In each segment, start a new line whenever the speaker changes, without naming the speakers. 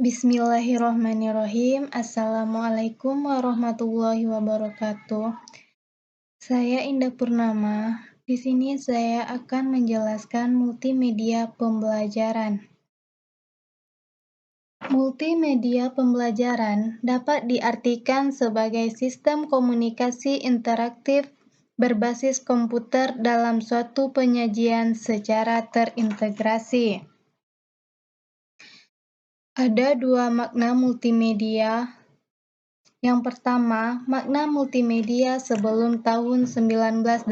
Bismillahirrohmanirrohim. Assalamualaikum warahmatullahi wabarakatuh. Saya Indah Purnama. Di sini saya akan menjelaskan multimedia pembelajaran. Multimedia pembelajaran dapat diartikan sebagai sistem komunikasi interaktif berbasis komputer dalam suatu penyajian secara terintegrasi. Ada dua makna multimedia. Yang pertama, makna multimedia sebelum tahun 1980,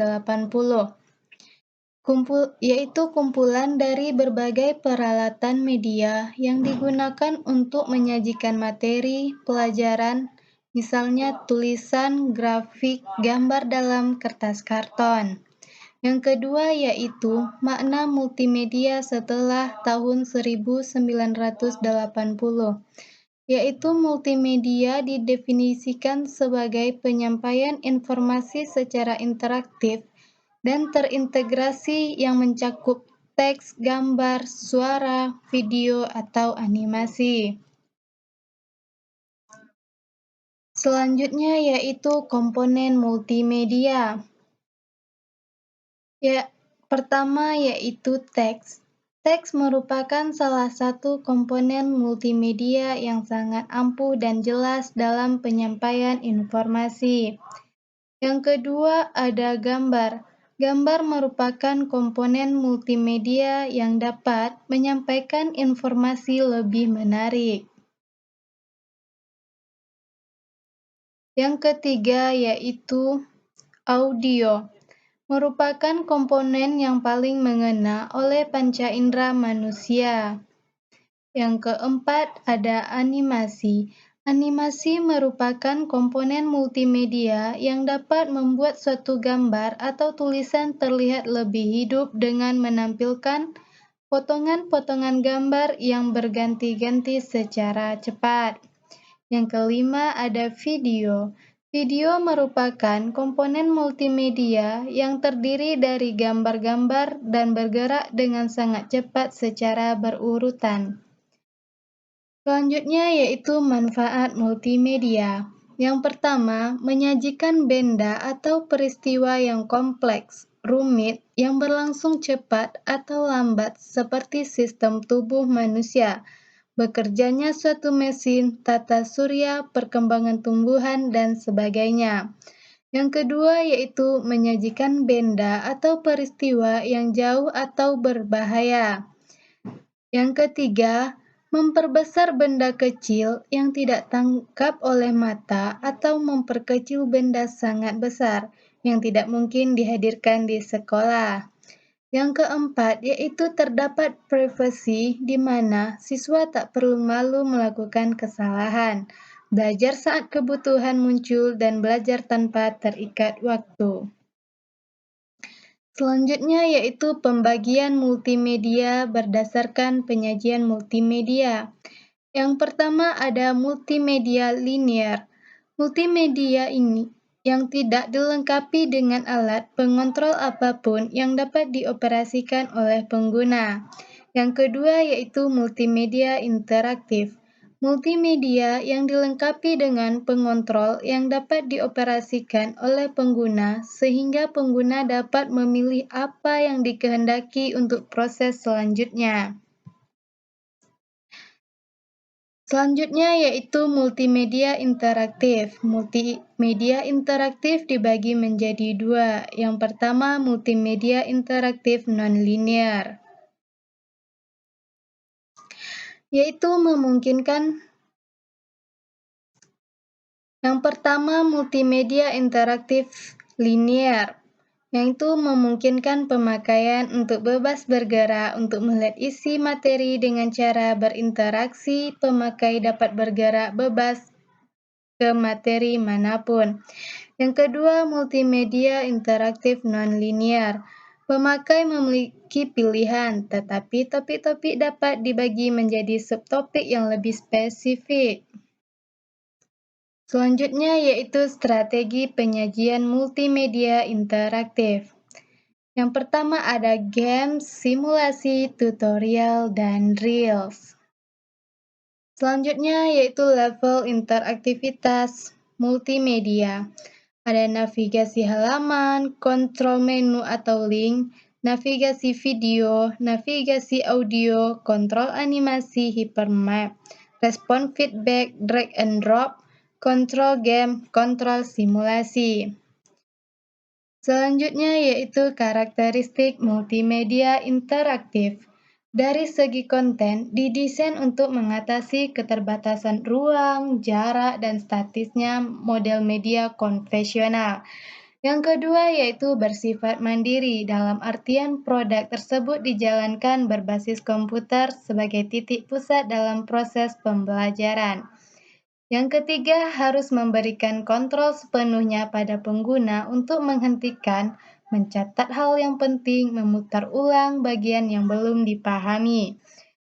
yaitu kumpulan dari berbagai peralatan media yang digunakan untuk menyajikan materi pelajaran, misalnya tulisan, grafik, gambar dalam kertas karton. Yang kedua yaitu makna multimedia setelah tahun 1980, yaitu multimedia didefinisikan sebagai penyampaian informasi secara interaktif dan terintegrasi yang mencakup teks, gambar, suara, video, atau animasi. Selanjutnya yaitu komponen multimedia. Pertama yaitu teks. Teks merupakan salah satu komponen multimedia yang sangat ampuh dan jelas dalam penyampaian informasi. Yang kedua ada gambar. Gambar merupakan komponen multimedia yang dapat menyampaikan informasi lebih menarik. Yang ketiga yaitu audio. Merupakan komponen yang paling mengena oleh panca indera manusia. Yang keempat ada animasi. Animasi merupakan komponen multimedia yang dapat membuat suatu gambar atau tulisan terlihat lebih hidup dengan menampilkan potongan-potongan gambar yang berganti-ganti secara cepat. Yang kelima ada video. Video merupakan komponen multimedia yang terdiri dari gambar-gambar dan bergerak dengan sangat cepat secara berurutan. Selanjutnya yaitu manfaat multimedia. Yang pertama, menyajikan benda atau peristiwa yang kompleks, rumit, yang berlangsung cepat atau lambat seperti sistem tubuh manusia, bekerjanya suatu mesin, tata surya, perkembangan tumbuhan, dan sebagainya. Yang kedua yaitu menyajikan benda atau peristiwa yang jauh atau berbahaya. Yang ketiga, memperbesar benda kecil yang tidak tangkap oleh mata atau memperkecil benda sangat besar yang tidak mungkin dihadirkan di sekolah. Yang keempat yaitu terdapat privasi di mana siswa tak perlu malu melakukan kesalahan, belajar saat kebutuhan muncul, dan belajar tanpa terikat waktu. Selanjutnya yaitu pembagian multimedia berdasarkan penyajian multimedia. Yang pertama ada multimedia linear. Multimedia ini yang tidak dilengkapi dengan alat pengontrol apapun yang dapat dioperasikan oleh pengguna. Yang kedua yaitu multimedia interaktif. Multimedia yang dilengkapi dengan pengontrol yang dapat dioperasikan oleh pengguna sehingga pengguna dapat memilih apa yang dikehendaki untuk proses selanjutnya. Selanjutnya yaitu multimedia interaktif. Multimedia interaktif dibagi menjadi dua. Yang pertama multimedia interaktif non-linear, yaitu memungkinkan yang pertama multimedia interaktif linear, yaitu memungkinkan pemakaian untuk bebas bergerak untuk melihat isi materi dengan cara berinteraksi. Pemakai dapat bergerak bebas ke materi manapun. Yang kedua, multimedia interaktif non-linear. Pemakai memiliki pilihan, tetapi topik-topik dapat dibagi menjadi subtopik yang lebih spesifik. Selanjutnya yaitu strategi penyajian multimedia interaktif. Yang pertama ada games, simulasi, tutorial, dan reels. Selanjutnya yaitu level interaktivitas multimedia. Ada navigasi halaman, kontrol menu atau link, navigasi video, navigasi audio, kontrol animasi hypermap, respon feedback, drag and drop, kontrol game, kontrol simulasi. Selanjutnya yaitu karakteristik multimedia interaktif. Dari segi konten, didesain untuk mengatasi keterbatasan ruang, jarak, dan statisnya model media konvensional. Yang kedua yaitu bersifat mandiri, dalam artian produk tersebut dijalankan berbasis komputer sebagai titik pusat dalam proses pembelajaran. Yang ketiga, harus memberikan kontrol sepenuhnya pada pengguna untuk menghentikan, mencatat hal yang penting, memutar ulang bagian yang belum dipahami.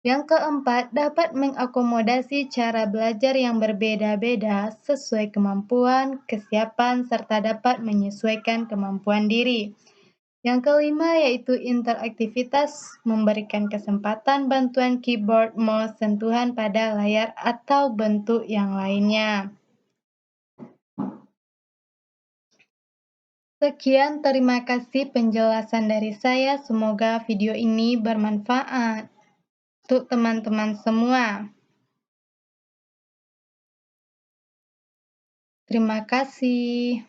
Yang keempat, dapat mengakomodasi cara belajar yang berbeda-beda sesuai kemampuan, kesiapan, serta dapat menyesuaikan kemampuan diri. Yang kelima yaitu interaktivitas, memberikan kesempatan bantuan keyboard, mouse, sentuhan pada layar atau bentuk yang lainnya. Sekian, terima kasih penjelasan dari saya. Semoga video ini bermanfaat untuk teman-teman semua. Terima kasih.